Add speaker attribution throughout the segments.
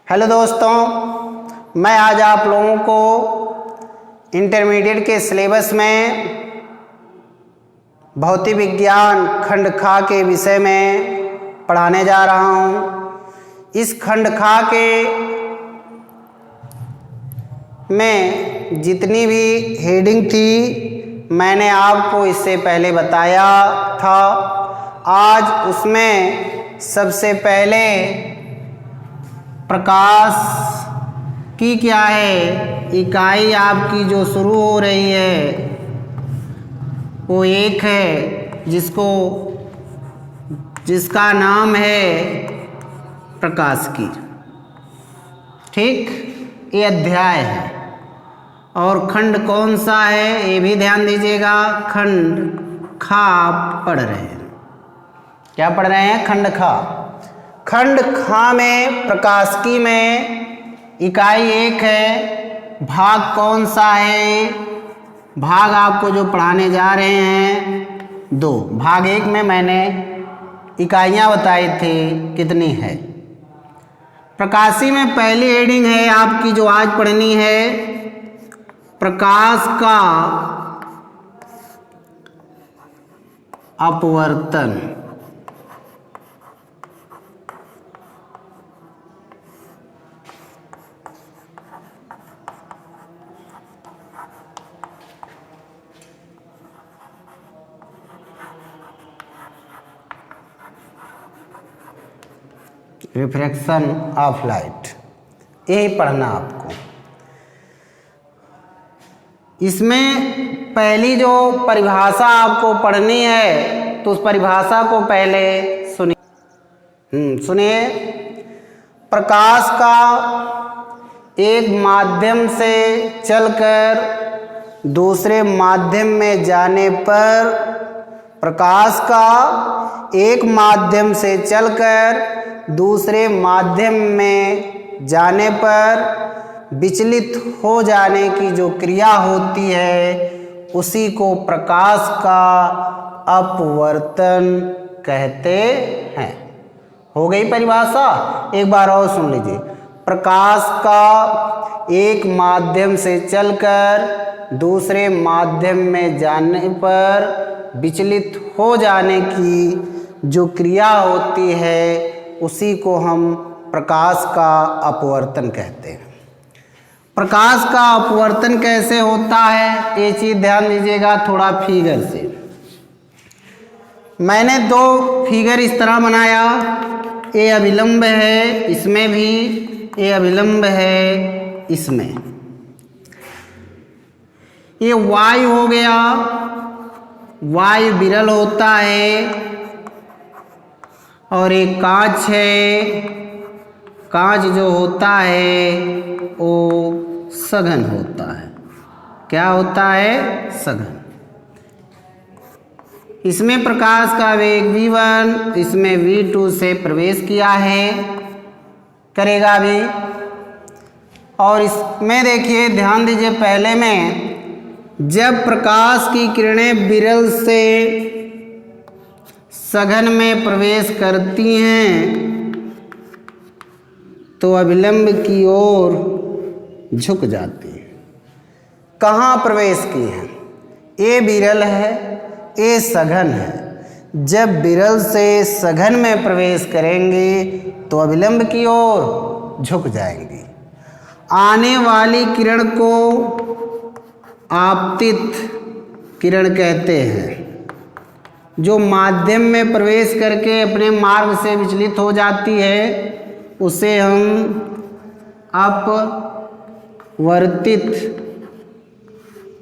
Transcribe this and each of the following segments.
Speaker 1: Hello दोस्तों, मैं आज आप लोगों को इंटरमीडिएट के सिलेबस में भौतिक विज्ञान खंड खा के विषय में पढ़ाने जा रहा हूँ। इस खंड खा के में जितनी भी हेडिंग थी मैंने आपको इससे पहले बताया था। आज उसमें सबसे पहले प्रकाश की क्या है इकाई आपकी जो शुरू हो रही है वो एक है, जिसका नाम है प्रकाश की। ठीक, ये अध्याय है। और खंड कौन सा है ये भी ध्यान दीजिएगा। खंड खा पढ़ रहे हैं। क्या पढ़ रहे हैं? खंड खा। खंड खा में प्रकाशिकी में इकाई एक है। भाग कौन सा है? भाग आपको जो पढ़ाने जा रहे हैं 2। भाग 1 में मैंने इकाइयाँ बताई थी कितनी है। प्रकाशिकी में पहली हेडिंग है आपकी जो आज पढ़नी है, प्रकाश का अपवर्तन। रिफ्रैक्शन ऑफ लाइट, यही पढ़ना आपको। इसमें पहली जो परिभाषा आपको पढ़नी है तो उस परिभाषा को पहले सुनिए। प्रकाश का एक माध्यम से चलकर दूसरे माध्यम में जाने पर, प्रकाश का एक माध्यम से चलकर दूसरे माध्यम में जाने पर विचलित हो जाने की जो क्रिया होती है उसी को प्रकाश का अपवर्तन कहते हैं। हो गई परिभाषा? एक बार और सुन लीजिए। प्रकाश का एक माध्यम से चलकर दूसरे माध्यम में जाने पर विचलित हो जाने की जो क्रिया होती है उसी को हम प्रकाश का अपवर्तन कहते हैं। प्रकाश का अपवर्तन कैसे होता है ये चीज़ ध्यान दीजिएगा थोड़ा फिगर से। मैंने 2 फिगर इस तरह बनाया। ये अभिलंब है इसमें भी, ये अभिलंब है इसमें। ये वायु हो गया, वायु विरल होता है। और एक कांच है, कांच जो होता है वो सघन होता है। क्या होता है? सघन। इसमें प्रकाश का वेग v1 इसमें v2 से प्रवेश किया है, करेगा भी। और इसमें देखिए ध्यान दीजिए, पहले में जब प्रकाश की किरणें विरल से सघन में प्रवेश करती हैं तो अभिलंब की ओर झुक जाती है। कहाँ प्रवेश की है? ये विरल है, ये सघन है। जब विरल से सघन में प्रवेश करेंगे तो अभिलंब की ओर झुक जाएंगी। आने वाली किरण को आपतित किरण कहते हैं। जो माध्यम में प्रवेश करके अपने मार्ग से विचलित हो जाती है उसे हम अपवर्तित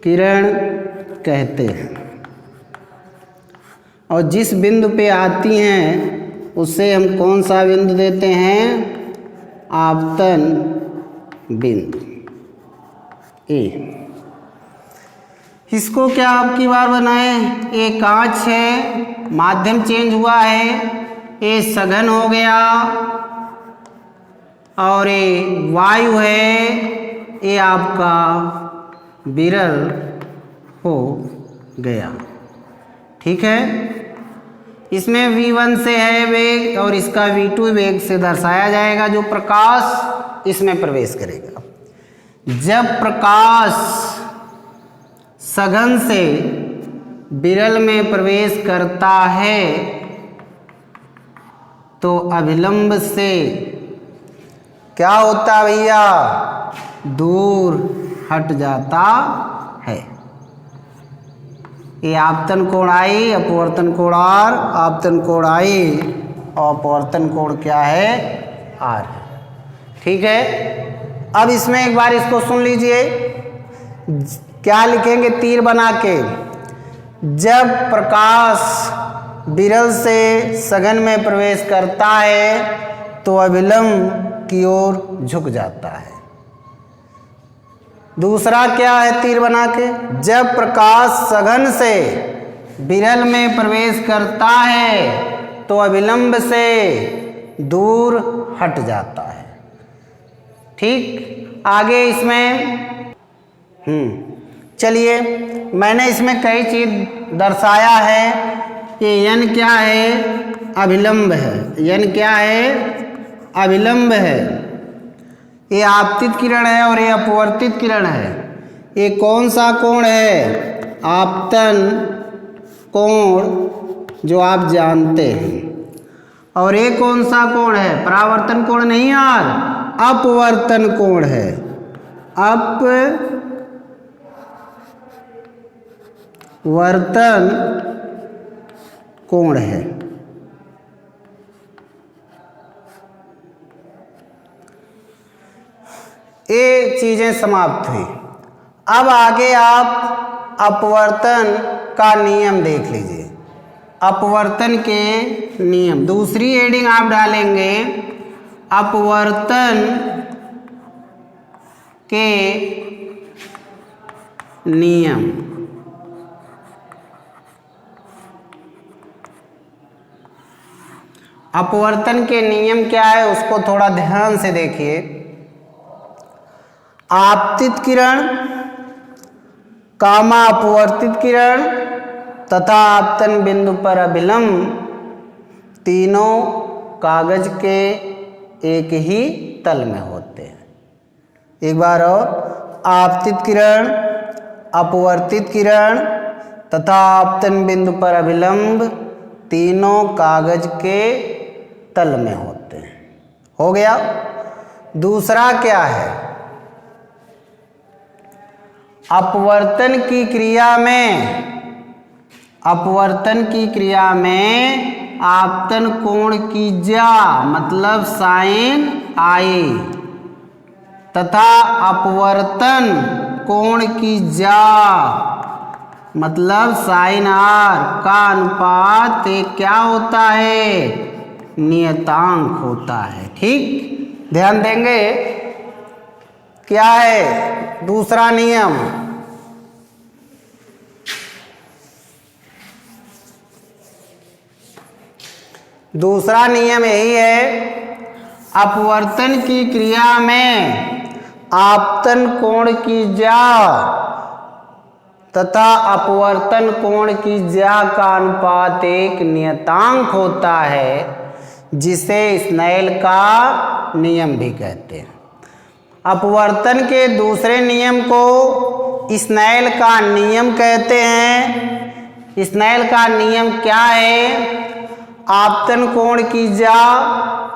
Speaker 1: किरण कहते हैं। और जिस बिंदु पे आती हैं उसे हम कौन सा बिंदु देते हैं? आपतन बिंदु ए। इसको क्या आपकी बार बनाए? ये कांच है, माध्यम चेंज हुआ है, ये सघन हो गया। और ये वायु है, ये आपका विरल हो गया। ठीक है। इसमें v1 से है वेग और इसका v2 वेग से दर्शाया जाएगा जो प्रकाश इसमें प्रवेश करेगा। जब प्रकाश सघन से विरल में प्रवेश करता है तो अभिलंब से क्या होता है भैया, दूर हट जाता है। ये आपतन कोण आई, अपवर्तन कोण आर, आपतन कोण आई और अपवर्तन कोण क्या है, आर। ठीक है, अब इसमें एक बार इसको सुन लीजिए, क्या लिखेंगे तीर बना के। जब प्रकाश विरल से सघन में प्रवेश करता है तो अभिलंब की ओर झुक जाता है। दूसरा क्या है तीर बना के, जब प्रकाश सघन से विरल में प्रवेश करता है तो अभिलंब से दूर हट जाता है। ठीक, आगे इसमें चलिए, मैंने इसमें कई चीज दर्शाया है कि यन क्या है, अभिलंब है। यन क्या है, अभिलंब है। ये आपतित किरण है और ये अपवर्तित किरण है। ये कौन सा कोण है, आपतन कोण जो आप जानते हैं। और ये कौन सा कोण है, परावर्तन कोण नहीं यार, अपवर्तन कोण है। अपवर्तन कोण है। ये चीजें समाप्त हुई। अब आगे आप अपवर्तन का नियम देख लीजिए। अपवर्तन के नियम, दूसरी हेडिंग आप डालेंगे अपवर्तन के नियम। अपवर्तन के नियम क्या है उसको थोड़ा ध्यान से देखिए। आपतित किरण, कामा अपवर्तित किरण तथा आपतन बिंदु पर अभिलंब तीनों कागज के एक ही तल में होते हैं। एक बार और, आपतित किरण, अपवर्तित किरण तथा आपतन बिंदु पर अभिलंब तीनों कागज के तल में होते हैं। हो गया। दूसरा क्या है, अपवर्तन की क्रिया में आपतन कोण की ज्या मतलब साइन आई तथा अपवर्तन कोण की ज्या मतलब साइन आर का अनुपात एक क्या होता है, नियतांक होता है। ठीक, ध्यान देंगे। क्या है दूसरा नियम, दूसरा नियम यही है, अपवर्तन की क्रिया में आपतन कोण की ज्या तथा अपवर्तन कोण की ज्या का अनुपात एक नियतांक होता है जिसे स्नेल का नियम भी कहते हैं। अपवर्तन के दूसरे नियम को स्नेल का नियम कहते हैं। स्नेल का नियम क्या है, आपतन कोण की ज्या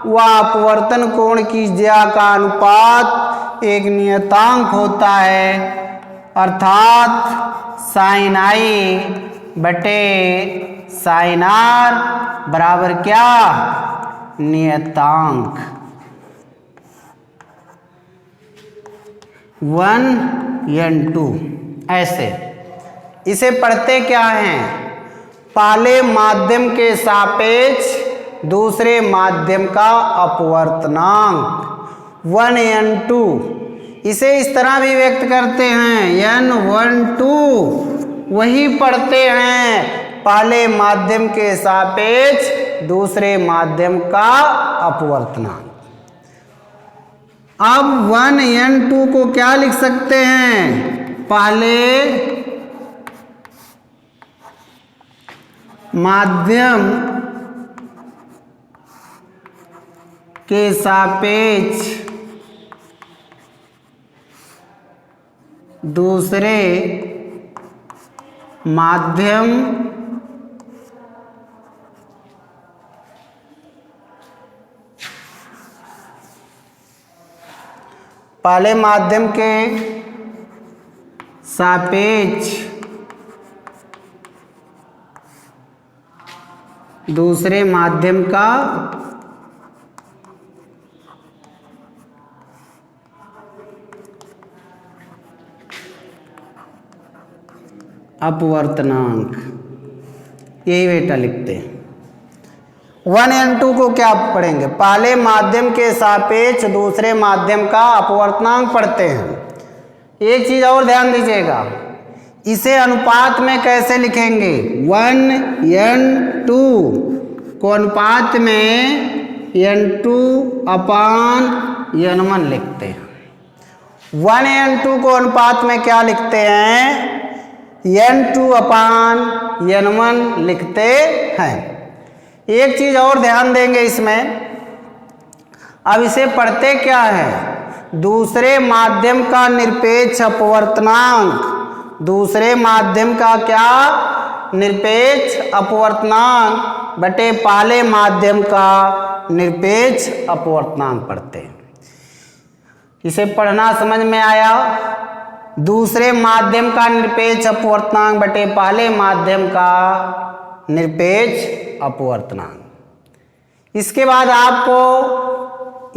Speaker 1: व अपवर्तन कोण की ज्या का अनुपात एक नियतांक होता है, अर्थात साइन आई बटे साइन आर बराबर क्या, नियतांक 1n2। ऐसे इसे पढ़ते क्या हैं, पहले माध्यम के सापेक्ष दूसरे माध्यम का अपवर्तनांक 1n2। इसे इस तरह भी व्यक्त करते हैं n12। वही पढ़ते हैं, पहले माध्यम के सापेक्ष दूसरे माध्यम का अपवर्तनांक। अब 1n2 को क्या लिख सकते हैं, पहले माध्यम के सापेक्ष दूसरे माध्यम पहले माध्यम के सापेक्ष दूसरे माध्यम का अपवर्तनांक, यही बेटा लिखते हैं। 1n2 को क्या पढ़ेंगे? पहले माध्यम के सापेक्ष दूसरे माध्यम का अपवर्तनांक पढ़ते हैं। एक चीज और ध्यान दीजिएगा, इसे अनुपात में कैसे लिखेंगे? 1n2 को अनुपात में n2 अपान n1 लिखते हैं। 1n2 को अनुपात में क्या लिखते हैं? n2 अपान n1 लिखते हैं। एक चीज और ध्यान देंगे इसमें, अब इसे पढ़ते क्या है? दूसरे माध्यम का निरपेक्ष अपवर्तनांक, दूसरे माध्यम का क्या? निरपेक्ष अपवर्तनांक बटे पहले माध्यम का निरपेक्ष अपवर्तनांक पढ़ते हैं। इसे पढ़ना समझ में आया? दूसरे माध्यम का निरपेक्ष अपवर्तनांक बटे पहले माध्यम का निरपेक्ष अपवर्तनांक। इसके बाद आपको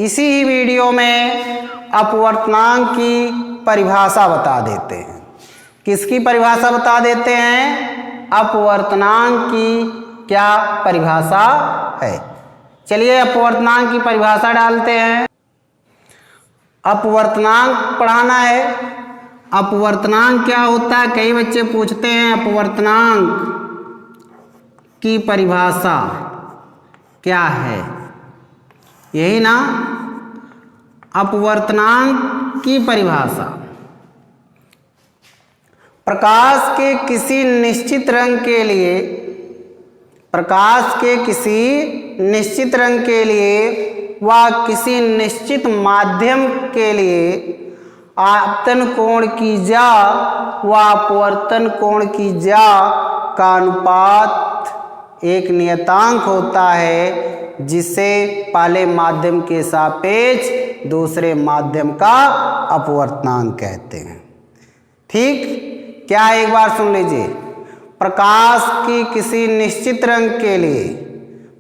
Speaker 1: इसी ही वीडियो में अपवर्तनांक की परिभाषा बता देते हैं। किसकी परिभाषा बता देते हैं? अपवर्तनांक की क्या परिभाषा है। चलिए अपवर्तनांक की परिभाषा डालते हैं। अपवर्तनांक पढ़ाना है। अपवर्तनांक क्या होता है? कई बच्चे पूछते हैं अपवर्तनांक की परिभाषा क्या है, यही ना? अपवर्तनांक की परिभाषा प्रकाश के किसी निश्चित रंग के लिए, प्रकाश के किसी निश्चित रंग के लिए व किसी निश्चित माध्यम के लिए आपतन कोण की जा व अपवर्तन कोण की जा का अनुपात एक नियतांक होता है, जिसे पहले माध्यम के सापेक्ष दूसरे माध्यम का अपवर्तनांक कहते हैं। ठीक? क्या एक बार सुन लीजिए। प्रकाश की किसी निश्चित रंग के लिए,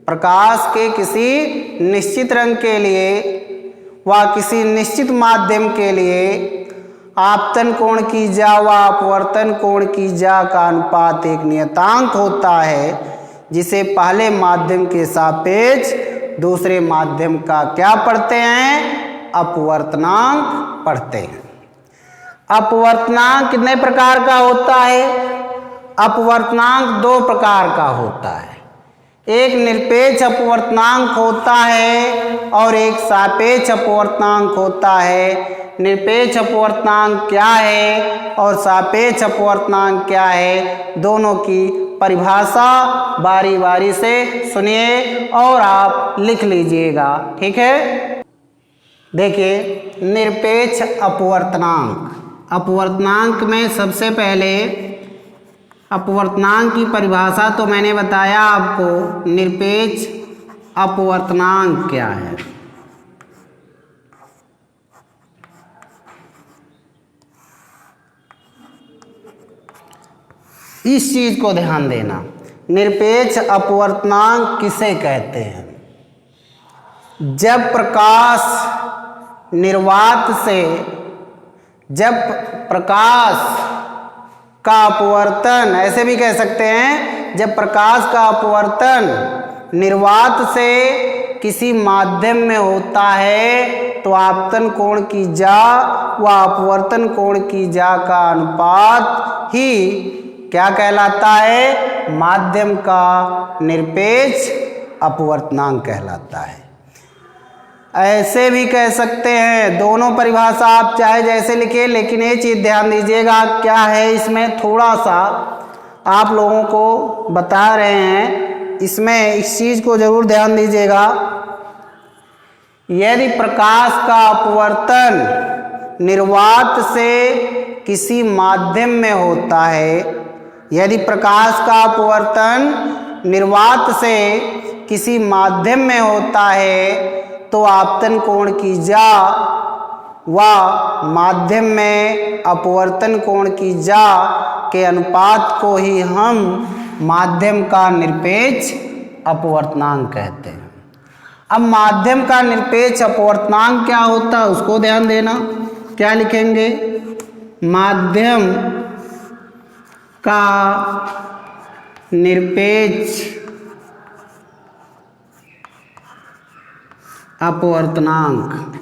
Speaker 1: प्रकाश के किसी निश्चित रंग के लिए व किसी निश्चित माध्यम के लिए आपतन कोण की जा व अपवर्तन कोण की जा का अनुपात एक नियतांक होता है, जिसे पहले माध्यम के सापेक्ष दूसरे माध्यम का क्या पढ़ते हैं? अपवर्तनांक पढ़ते हैं। अपवर्तनांक कितने प्रकार का होता है? अपवर्तनांक दो प्रकार का होता है। एक निरपेक्ष अपवर्तनांक होता है और एक सापेक्ष अपवर्तनांक होता है। निरपेक्ष अपवर्तनांक क्या है और सापेक्ष अपवर्तनांक क्या है, दोनों की परिभाषा बारी बारी से सुनिए और आप लिख लीजिएगा। ठीक है? देखिए, निरपेक्ष अपवर्तनांक, अपवर्तनांक में सबसे पहले अपवर्तनांक की परिभाषा तो मैंने बताया आपको। निरपेक्ष अपवर्तनांक क्या है? इस चीज को ध्यान देना, निरपेक्ष अपवर्तनांक किसे कहते हैं? जब प्रकाश निर्वात से, जब प्रकाश का अपवर्तन, ऐसे भी कह सकते हैं, जब प्रकाश का अपवर्तन निर्वात से किसी माध्यम में होता है तो आपतन कोण की जा व अपवर्तन कोण की जा का अनुपात ही क्या कहलाता है? माध्यम का निरपेक्ष अपवर्तनांक कहलाता है। ऐसे भी कह सकते हैं, दोनों परिभाषा आप चाहे जैसे लिखे, लेकिन ये चीज़ ध्यान दीजिएगा क्या है इसमें, थोड़ा सा आप लोगों को बता रहे हैं, इसमें इस चीज़ को ज़रूर ध्यान दीजिएगा यदि प्रकाश का अपवर्तन निर्वात से किसी माध्यम में होता है, यदि प्रकाश का अपवर्तन निर्वात से किसी माध्यम में होता है तो आपतन कोण की जा व माध्यम में अपवर्तन कोण की जा के अनुपात को ही हम माध्यम का निरपेक्ष अपवर्तनांक कहते हैं। अब माध्यम का निरपेक्ष अपवर्तनांक क्या होता है उसको ध्यान देना। क्या लिखेंगे? माध्यम का निरपेक्ष अपवर्तनांक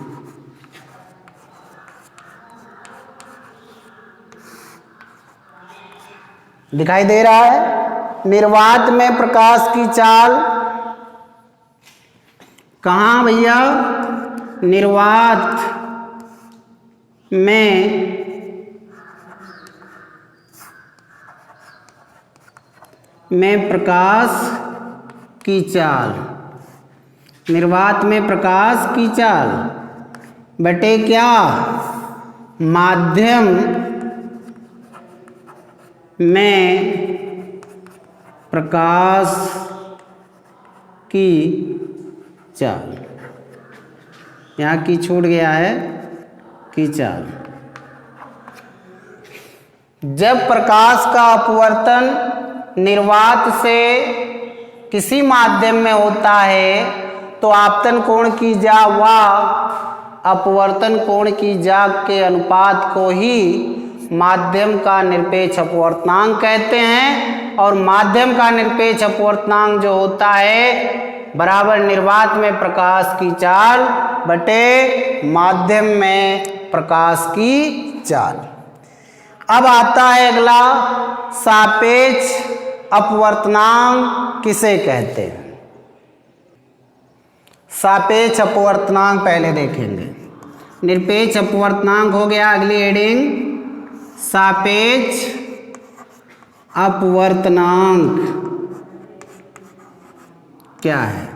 Speaker 1: दिखाई दे रहा है। निर्वात में प्रकाश की चाल, कहाँ भैया? निर्वात में प्रकाश की चाल, निर्वात में प्रकाश की चाल बटे क्या? माध्यम में प्रकाश की चाल, यहाँ की छूट गया है की चाल। जब प्रकाश का अपवर्तन निर्वात से किसी माध्यम में होता है तो आपतन कोण की जा व अपवर्तन कोण की जा के अनुपात को ही माध्यम का निरपेक्ष अपवर्तनांक कहते हैं। और माध्यम का निरपेक्ष अपवर्तनांक जो होता है बराबर निर्वात में प्रकाश की चाल बटे माध्यम में प्रकाश की चाल। अब आता है अगला, सापेक्ष अपवर्तनांक किसे कहते हैं? सापेक्ष अपवर्तनांक पहले देखेंगे। निरपेक्ष अपवर्तनांक हो गया, अगली हेडिंग सापेक्ष अपवर्तनांक क्या है?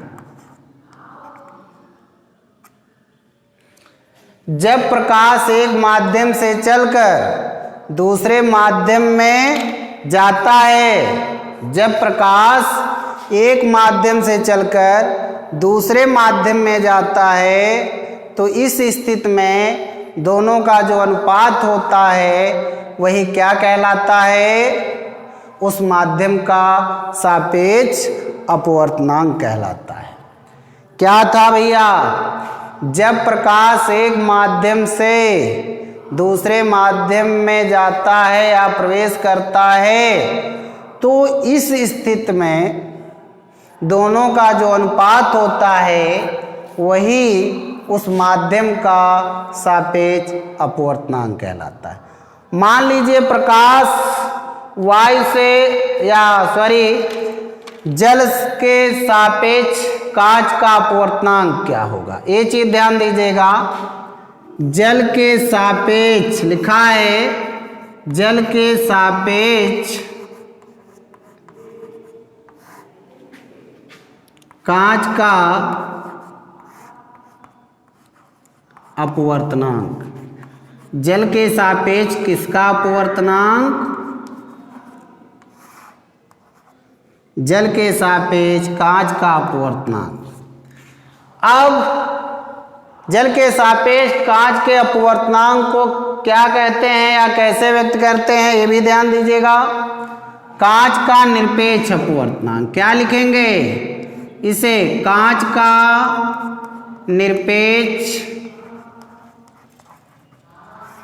Speaker 1: जब प्रकाश एक माध्यम से चलकर दूसरे माध्यम में जाता है, जब प्रकाश एक माध्यम से चलकर दूसरे माध्यम में जाता है तो इस स्थिति में दोनों का जो अनुपात होता है वही क्या कहलाता है? उस माध्यम का सापेक्ष अपवर्तनांक कहलाता है। क्या था भैया? जब प्रकाश एक माध्यम से दूसरे माध्यम में जाता है या प्रवेश करता है तो इस स्थिति में दोनों का जो अनुपात होता है वही उस माध्यम का सापेक्ष अपवर्तनांक कहलाता है। मान लीजिए प्रकाश वायु से जल के सापेक्ष कांच का अपवर्तनांक क्या होगा? ये चीज ध्यान दीजिएगा। जल के सापेक्ष लिखा है, जल के सापेक्ष कांच का अपवर्तनांक। जल के सापेक्ष किसका अपवर्तनांक? जल के सापेक्ष कांच का अपवर्तनांक। अब जल के सापेक्ष कांच के अपवर्तनांक को क्या कहते हैं या कैसे व्यक्त करते हैं ये भी ध्यान दीजिएगा। कांच का निरपेक्ष अपवर्तनांक क्या लिखेंगे? इसे कांच का निरपेक्ष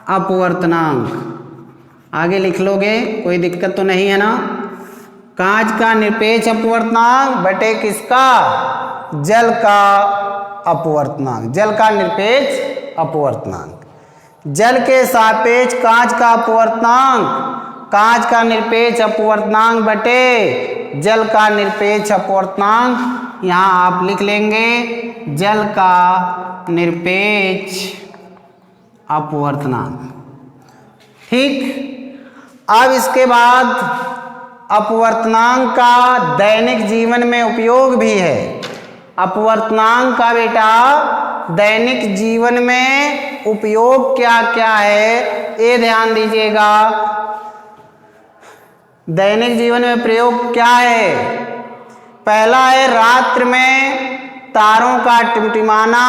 Speaker 1: अपवर्तनांक आगे लिख लोगे, कोई दिक्कत तो नहीं है ना। कांच का निरपेक्ष अपवर्तनांक बटे किसका? जल का अपवर्तनांक, जल का निरपेक्ष अपवर्तनांक। जल के सापेक्ष कांच का अपवर्तनांक, कांच का निरपेक्ष अपवर्तनांक बटे जल का निरपेक्ष अपवर्तनांक। यहाँ आप लिख लेंगे जल का निरपेक्ष अपवर्तनांक। ठीक। अब इसके बाद अपवर्तनांक का दैनिक जीवन में उपयोग भी है। अपवर्तनांक का बेटा दैनिक जीवन में उपयोग क्या क्या है ये ध्यान दीजिएगा। दैनिक जीवन में प्रयोग क्या है? पहला है रात्रि में तारों का टिमटिमाना।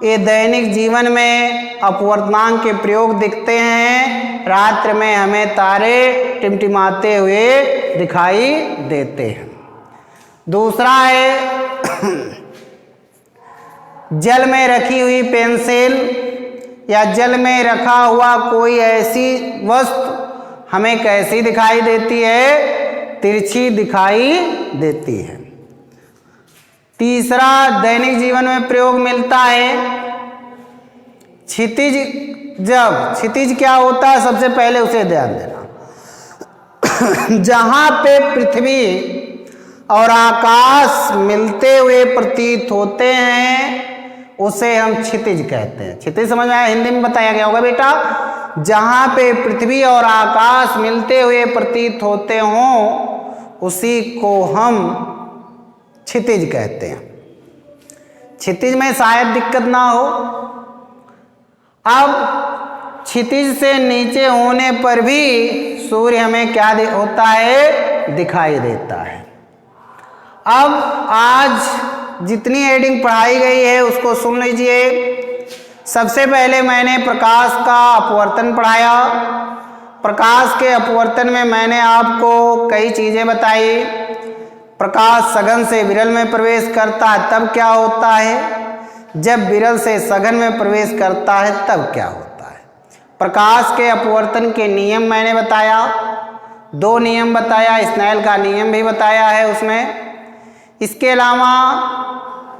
Speaker 1: ये दैनिक जीवन में अपवर्तनांक के प्रयोग दिखते हैं। रात्रि में हमें तारे टिमटिमाते हुए दिखाई देते हैं। दूसरा है जल में रखी हुई पेंसिल या जल में रखा हुआ कोई ऐसी वस्तु हमें कैसी दिखाई देती है? तिरछी दिखाई देती है। तीसरा दैनिक जीवन में प्रयोग मिलता है क्षितिज। जब क्षितिज क्या होता है सबसे पहले उसे ध्यान देना। जहां पे पृथ्वी और आकाश मिलते हुए प्रतीत होते हैं उसे हम क्षितिज कहते हैं। क्षितिज समझ में आया? हिंदी में बताया गया होगा बेटा। जहां पे पृथ्वी और आकाश मिलते हुए प्रतीत होते हों उसी को हम क्षितिज कहते हैं। क्षितिज में शायद दिक्कत ना हो। अब क्षितिज से नीचे होने पर भी सूर्य हमें क्या होता है? दिखाई देता है। अब आज जितनी हेडिंग पढ़ाई गई है उसको सुन लीजिए। सबसे पहले मैंने प्रकाश का अपवर्तन पढ़ाया। प्रकाश के अपवर्तन में मैंने आपको कई चीज़ें बताई। प्रकाश सघन से विरल में प्रवेश करता है तब क्या होता है, जब विरल से सघन में प्रवेश करता है तब क्या होता है। प्रकाश के अपवर्तन के नियम मैंने बताया, 2 नियम बताया, स्नेल का नियम भी बताया है उसमें। इसके अलावा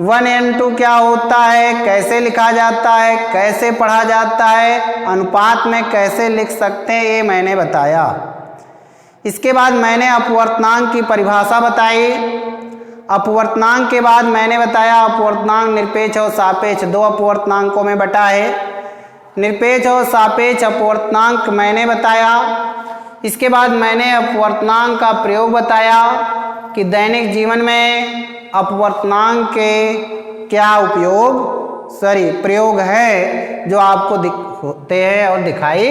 Speaker 1: 1n2 क्या होता है, कैसे लिखा जाता है, कैसे पढ़ा जाता है, अनुपात में कैसे लिख सकते हैं, ये मैंने बताया। इसके बाद मैंने अपवर्तनांक की परिभाषा बताई। अपवर्तनांक के बाद मैंने बताया अपवर्तनांक निरपेक्ष और सापेक्ष 2 अपवर्तनांकों में बटा है। निरपेक्ष और सापेक्ष अपवर्तनांक मैंने बताया। इसके बाद मैंने अपवर्तनांक का प्रयोग बताया कि दैनिक जीवन में अपवर्तनांक के क्या प्रयोग है जो आपको होते हैं और दिखाई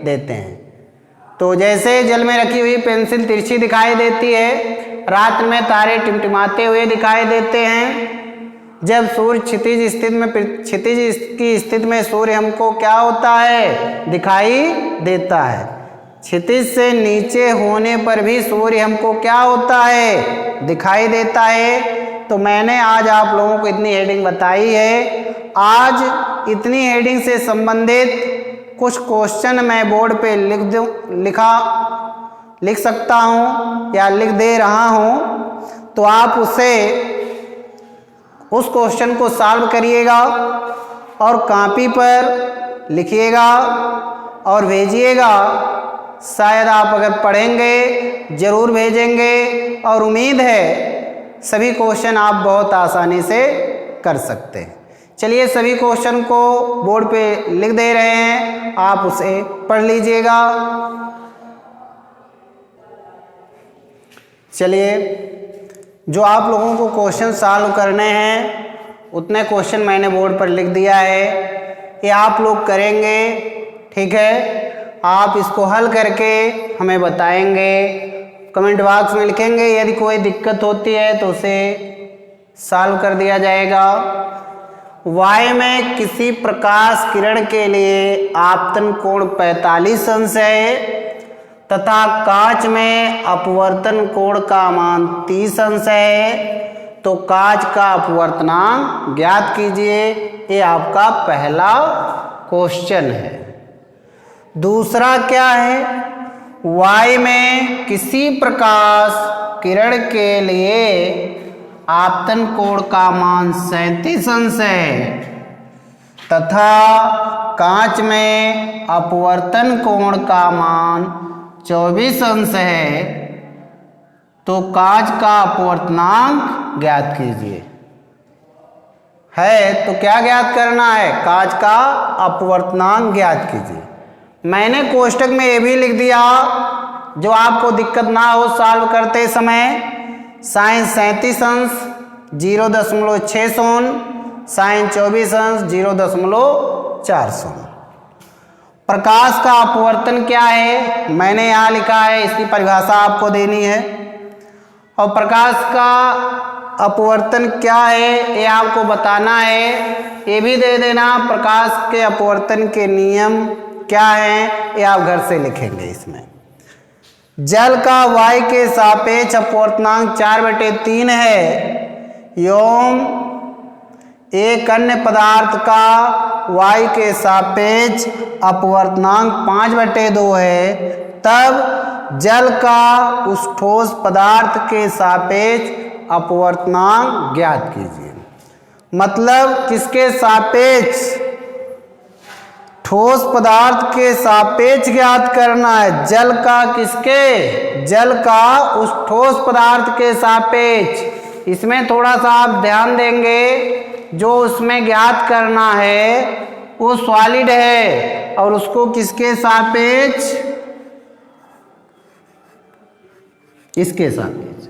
Speaker 1: देते हैं। तो जैसे जल में रखी हुई पेंसिल तिरछी दिखाई देती है, रात में तारे टिमटिमाते हुए दिखाई देते हैं। जब सूर्य क्षितिज की स्थिति में सूर्य हमको क्या होता है? दिखाई देता है। क्षितिज से नीचे होने पर भी सूर्य हमको क्या होता है? दिखाई देता है। तो मैंने आज आप लोगों को इतनी हेडिंग बताई है। आज इतनी हेडिंग से संबंधित कुछ क्वेश्चन मैं बोर्ड पे लिख सकता हूँ या लिख दे रहा हूँ, तो आप उस क्वेश्चन को सॉल्व करिएगा और कॉपी पर लिखिएगा और भेजिएगा। शायद आप अगर पढ़ेंगे ज़रूर भेजेंगे और उम्मीद है सभी क्वेश्चन आप बहुत आसानी से कर सकते हैं। चलिए सभी क्वेश्चन को बोर्ड पे लिख दे रहे हैं, आप उसे पढ़ लीजिएगा। चलिए जो आप लोगों को क्वेश्चन सॉल्व करने हैं उतने क्वेश्चन मैंने बोर्ड पर लिख दिया है, ये आप लोग करेंगे। ठीक है, आप इसको हल करके हमें बताएंगे, कमेंट बॉक्स में लिखेंगे। यदि कोई दिक्कत होती है तो उसे सॉल्व कर दिया जाएगा। वायु में किसी प्रकाश किरण के लिए आपतन कोण 45 अंश है तथा कांच में अपवर्तन कोण का मान 30 अंश है, तो कांच का अपवर्तनांक ज्ञात कीजिए। ये आपका पहला क्वेश्चन है। दूसरा क्या है? वायु में किसी प्रकाश किरण के लिए आपतन कोण का मान 37 अंश है तथा कांच में अपवर्तन कोण का मान 24 अंश है, तो कांच का अपवर्तनांक ज्ञात कीजिए। है तो क्या ज्ञात करना है? कांच का अपवर्तनांक ज्ञात कीजिए। मैंने कोष्टक में ये भी लिख दिया जो आपको दिक्कत ना हो सॉल्व करते समय। साइन 37 अंश 0.6 साइन 24 अंश 0.4 प्रकाश का अपवर्तन क्या है, मैंने यहाँ लिखा है, इसकी परिभाषा आपको देनी है। और प्रकाश का अपवर्तन क्या है ये आपको बताना है। ये भी दे देना प्रकाश के अपवर्तन के नियम क्या हैं, ये आप घर से लिखेंगे। इसमें जल का वायु के सापेक्ष अपवर्तनांक 4/3 है एवं एक अन्य पदार्थ का वायु के सापेक्ष अपवर्तनांक 5/2 है, तब जल का उस ठोस पदार्थ के सापेक्ष अपवर्तनांक ज्ञात कीजिए। मतलब किसके सापेक्ष, ठोस पदार्थ के सापेक्ष ज्ञात करना है। जल का किसके, जल का उस ठोस पदार्थ के सापेक्ष। इसमें थोड़ा सा आप ध्यान देंगे, जो उसमें ज्ञात करना है वो सॉलिड है और उसको किसके सापेक्ष, इसके सापेक्ष।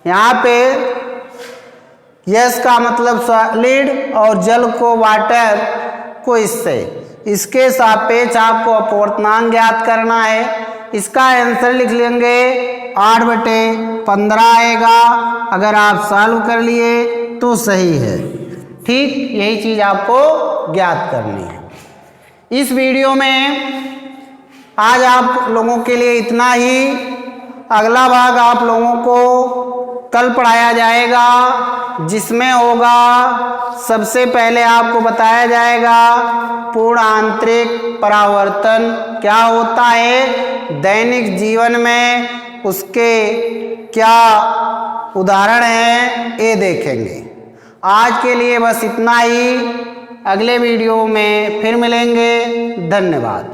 Speaker 1: यहाँ पे यस का मतलब सॉलिड और जल को वाटर को इससे, इसके सापेक्ष आपको अपवर्तनांक ज्ञात करना है। इसका आंसर लिख लेंगे 8/15 आएगा। अगर आप सॉल्व कर लिए तो सही है। ठीक, यही चीज आपको ज्ञात करनी है। इस वीडियो में आज आप लोगों के लिए इतना ही। अगला भाग आप लोगों को कल पढ़ाया जाएगा, जिसमें होगा सबसे पहले आपको बताया जाएगा पूर्ण आंतरिक परावर्तन क्या होता है, दैनिक जीवन में उसके क्या उदाहरण हैं ये देखेंगे। आज के लिए बस इतना ही। अगले वीडियो में फिर मिलेंगे। धन्यवाद।